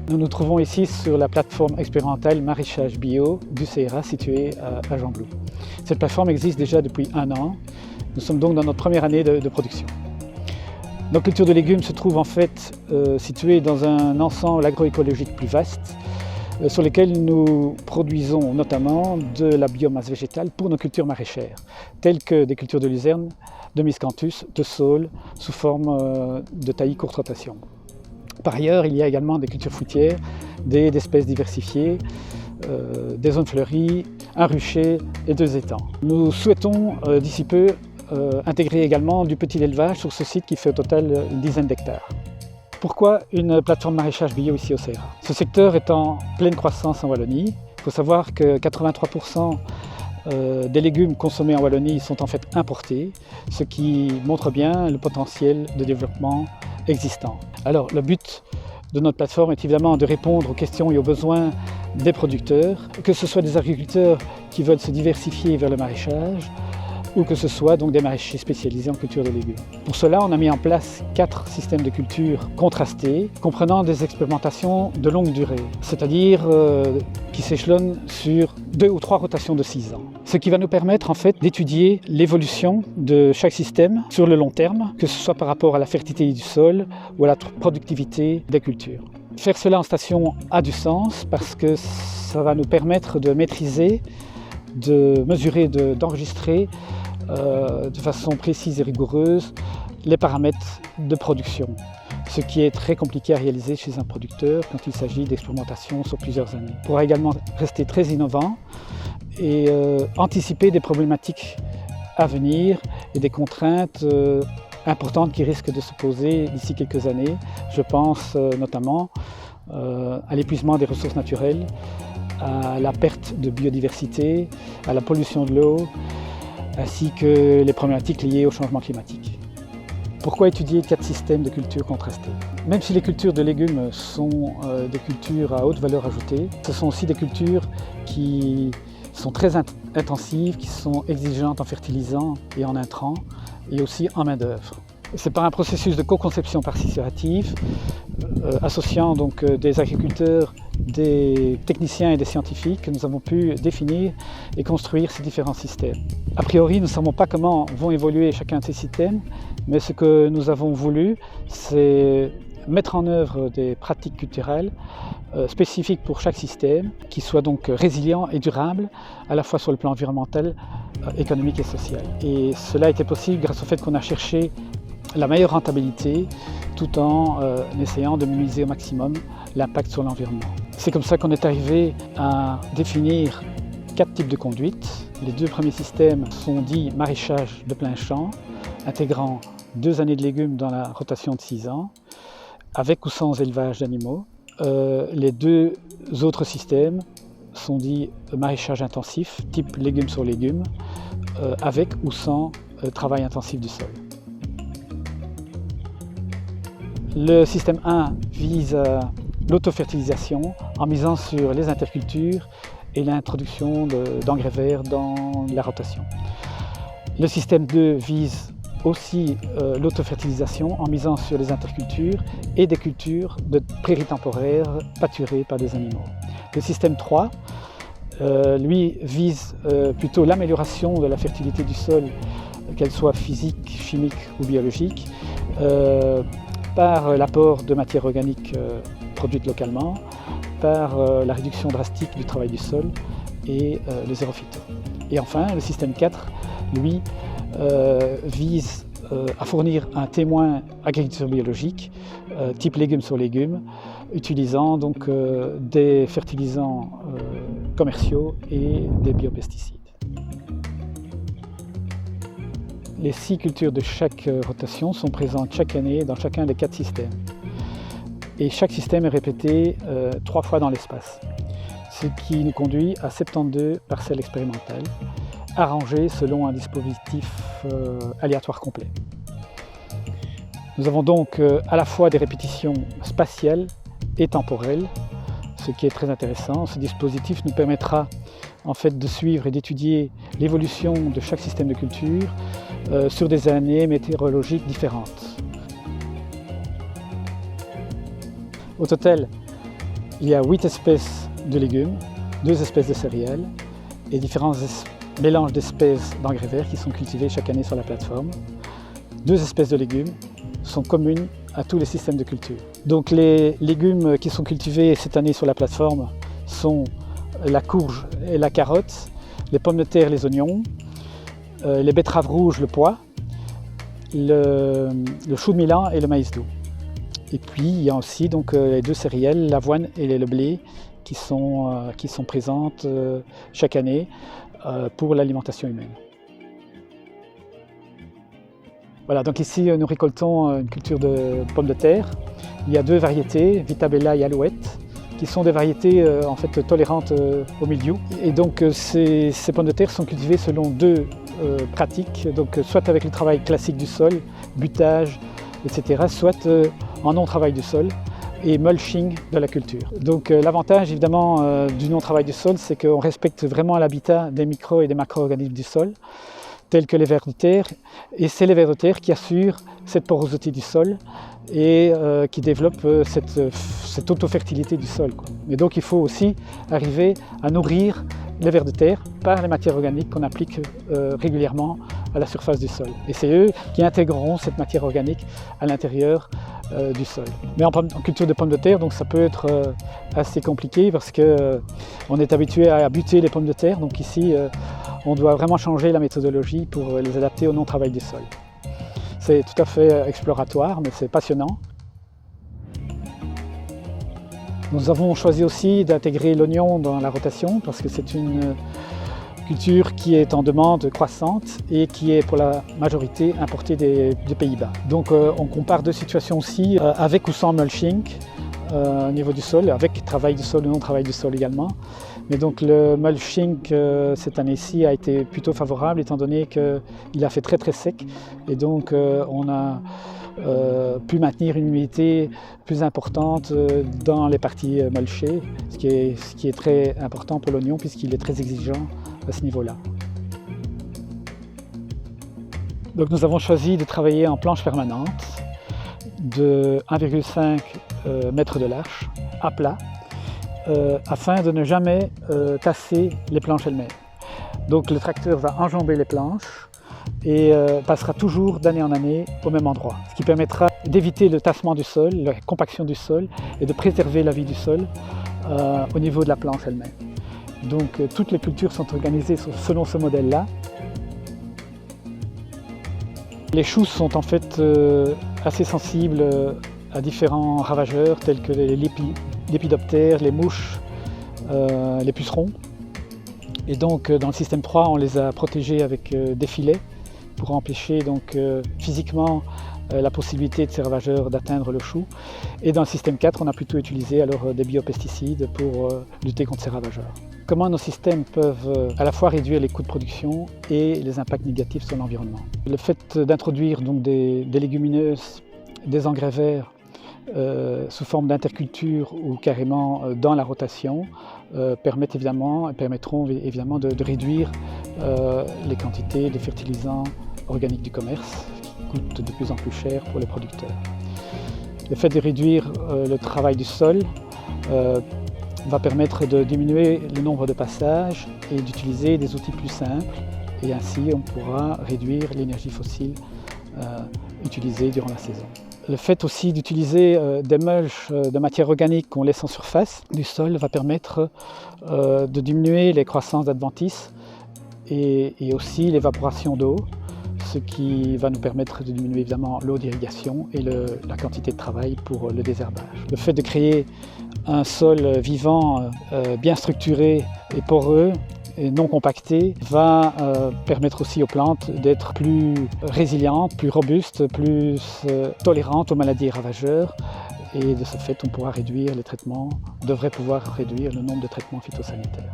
Nous nous trouvons ici sur la plateforme expérimentale maraîchage bio du CERA située à Gembloux. Cette plateforme existe déjà depuis 1 an. Nous sommes donc dans notre première année de production. Nos cultures de légumes se trouvent en fait situées dans un ensemble agroécologique plus vaste sur lequel nous produisons notamment de la biomasse végétale pour nos cultures maraîchères, telles que des cultures de luzerne, de miscanthus, de saule, sous forme de taillis courte rotation. Par ailleurs, il y a également des cultures fruitières, des espèces diversifiées, des zones fleuries, un rucher et 2 étangs. Nous souhaitons d'ici peu intégrer également du petit élevage sur ce site qui fait au total une dizaine d'hectares. Pourquoi une plateforme maraîchage bio ici au CERA? Ce secteur est en pleine croissance en Wallonie. Il faut savoir que 83% des légumes consommés en Wallonie sont en fait importés, ce qui montre bien le potentiel de développement existant. Alors le but de notre plateforme est évidemment de répondre aux questions et aux besoins des producteurs, que ce soit des agriculteurs qui veulent se diversifier vers le maraîchage, ou que ce soit donc des maraîchers spécialisés en culture de légumes. Pour cela, on a mis en place 4 systèmes de culture contrastés, comprenant des expérimentations de longue durée, c'est-à-dire qui s'échelonnent sur 2 ou 3 rotations de 6 ans. Ce qui va nous permettre en fait d'étudier l'évolution de chaque système sur le long terme, que ce soit par rapport à la fertilité du sol ou à la productivité des cultures. Faire cela en station a du sens parce que ça va nous permettre de maîtriser, de mesurer, d'enregistrer de façon précise et rigoureuse les paramètres de production, ce qui est très compliqué à réaliser chez un producteur quand il s'agit d'expérimentations sur plusieurs années. On pourra également rester très innovant et anticiper des problématiques à venir et des contraintes importantes qui risquent de se poser d'ici quelques années. Je pense notamment à l'épuisement des ressources naturelles, à la perte de biodiversité, à la pollution de l'eau, ainsi que les problématiques liées au changement climatique. Pourquoi étudier 4 systèmes de culture contrastés? Même si les cultures de légumes sont des cultures à haute valeur ajoutée, ce sont aussi des cultures qui sont très intensives, qui sont exigeantes en fertilisants et en intrants, et aussi en main-d'œuvre. C'est par un processus de co-conception participative, associant donc des agriculteurs, des techniciens et des scientifiques, que nous avons pu définir et construire ces différents systèmes. A priori, nous ne savons pas comment vont évoluer chacun de ces systèmes, mais ce que nous avons voulu, c'est mettre en œuvre des pratiques culturelles spécifiques pour chaque système, qui soient donc résilients et durables, à la fois sur le plan environnemental, économique et social. Et cela a été possible grâce au fait qu'on a cherché la meilleure rentabilité tout en essayant de minimiser au maximum l'impact sur l'environnement. C'est comme ça qu'on est arrivé à définir 4 types de conduites. Les 2 premiers systèmes sont dits maraîchage de plein champ, intégrant 2 années de légumes dans la rotation de 6 ans, avec ou sans élevage d'animaux. Les 2 autres systèmes sont dits maraîchage intensif, type légumes sur légumes, avec ou sans travail intensif du sol. Le système 1 vise l'autofertilisation en misant sur les intercultures et l'introduction d'engrais verts dans la rotation. Le système 2 vise aussi l'autofertilisation en misant sur les intercultures et des cultures de prairies temporaires pâturées par des animaux. Le système 3, lui, vise plutôt l'amélioration de la fertilité du sol, qu'elle soit physique, chimique ou biologique, par l'apport de matières organiques produites localement, par la réduction drastique du travail du sol et le zéro phyto. Et enfin, le système 4, lui, vise à fournir un témoin agriculture biologique, type légumes sur légumes, utilisant donc des fertilisants commerciaux et des biopesticides. Les 6 cultures de chaque rotation sont présentes chaque année dans chacun des 4 systèmes. Et chaque système est répété 3 fois dans l'espace, ce qui nous conduit à 72 parcelles expérimentales, arrangées selon un dispositif aléatoire complet. Nous avons donc à la fois des répétitions spatiales et temporelles, ce qui est très intéressant. Ce dispositif nous permettra en fait de suivre et d'étudier l'évolution de chaque système de culture sur des années météorologiques différentes. Au total, Il y a 8 espèces de légumes, 2 espèces de céréales et différents mélanges d'espèces d'engrais verts qui sont cultivés chaque année sur la plateforme. 2 espèces de légumes sont communes à tous les systèmes de culture. Donc les légumes qui sont cultivés cette année sur la plateforme sont la courge et la carotte, les pommes de terre, les oignons, les betteraves rouges, le pois, le chou de Milan et le maïs doux. Et puis il y a aussi donc, les 2 céréales, l'avoine et le blé, qui sont présentes chaque année pour l'alimentation humaine. Voilà, donc ici nous récoltons une culture de pommes de terre. Il y a 2 variétés, Vitabella et Alouette, qui sont des variétés en fait tolérantes au mildiou. Et donc ces pommes de terre sont cultivées selon 2 pratiques, donc soit avec le travail classique du sol, butage, etc., soit en non-travail du sol et mulching de la culture. Donc l'avantage évidemment du non-travail du sol, c'est qu'on respecte vraiment l'habitat des micro et des macro-organismes du sol, tels que les vers de terre, et c'est les vers de terre qui assurent cette porosité du sol et qui développent cette auto-fertilité du sol, quoi. Et donc il faut aussi arriver à nourrir les vers de terre par les matières organiques qu'on applique régulièrement à la surface du sol. Et c'est eux qui intégreront cette matière organique à l'intérieur du sol. Mais en culture de pommes de terre, donc ça peut être assez compliqué parce qu'on est habitué à buter les pommes de terre. Donc ici, on doit vraiment changer la méthodologie pour les adapter au non-travail du sol. C'est tout à fait exploratoire, mais c'est passionnant. Nous avons choisi aussi d'intégrer l'oignon dans la rotation parce que c'est une culture qui est en demande croissante et qui est pour la majorité importée des Pays-Bas. Donc on compare 2 situations aussi, avec ou sans mulching au niveau du sol, avec travail du sol ou non travail du sol également. Mais donc le mulching cette année-ci a été plutôt favorable étant donné qu'il a fait très sec et donc on a pu maintenir une humidité plus importante dans les parties mulchées, ce qui est très important pour l'oignon puisqu'il est très exigeant à ce niveau-là. Donc nous avons choisi de travailler en planche permanente de 1,5 mètre de large, à plat, afin de ne jamais tasser les planches elles-mêmes. Donc le tracteur va enjamber les planches et passera toujours d'année en année au même endroit, ce qui permettra d'éviter le tassement du sol, la compaction du sol et de préserver la vie du sol au niveau de la planche elle-même. Donc toutes les cultures sont organisées selon ce modèle-là. Les choux sont en fait assez sensibles à différents ravageurs tels que les lépidoptères, les mouches, les pucerons. Et donc dans le système 3, on les a protégés avec des filets pour empêcher donc physiquement la possibilité de ces ravageurs d'atteindre le chou. Et dans le système 4, on a plutôt utilisé alors des biopesticides pour lutter contre ces ravageurs. Comment nos systèmes peuvent à la fois réduire les coûts de production et les impacts négatifs sur l'environnement. Le fait d'introduire donc des légumineuses, des engrais verts sous forme d'interculture ou carrément dans la rotation permettront évidemment de réduire les quantités de fertilisants organiques du commerce qui coûtent de plus en plus cher pour les producteurs. Le fait de réduire le travail du sol va permettre de diminuer le nombre de passages et d'utiliser des outils plus simples et ainsi on pourra réduire l'énergie fossile utilisée durant la saison. Le fait aussi d'utiliser des mulches de matière organique qu'on laisse en surface du sol va permettre de diminuer les croissances d'adventices et aussi l'évaporation d'eau, ce qui va nous permettre de diminuer évidemment l'eau d'irrigation et la quantité de travail pour le désherbage. Le fait de créer un sol vivant, bien structuré et poreux et non compacté va permettre aussi aux plantes d'être plus résilientes, plus robustes, plus tolérantes aux maladies et ravageurs. Et de ce fait, on pourra réduire les traitements, on devrait pouvoir réduire le nombre de traitements phytosanitaires.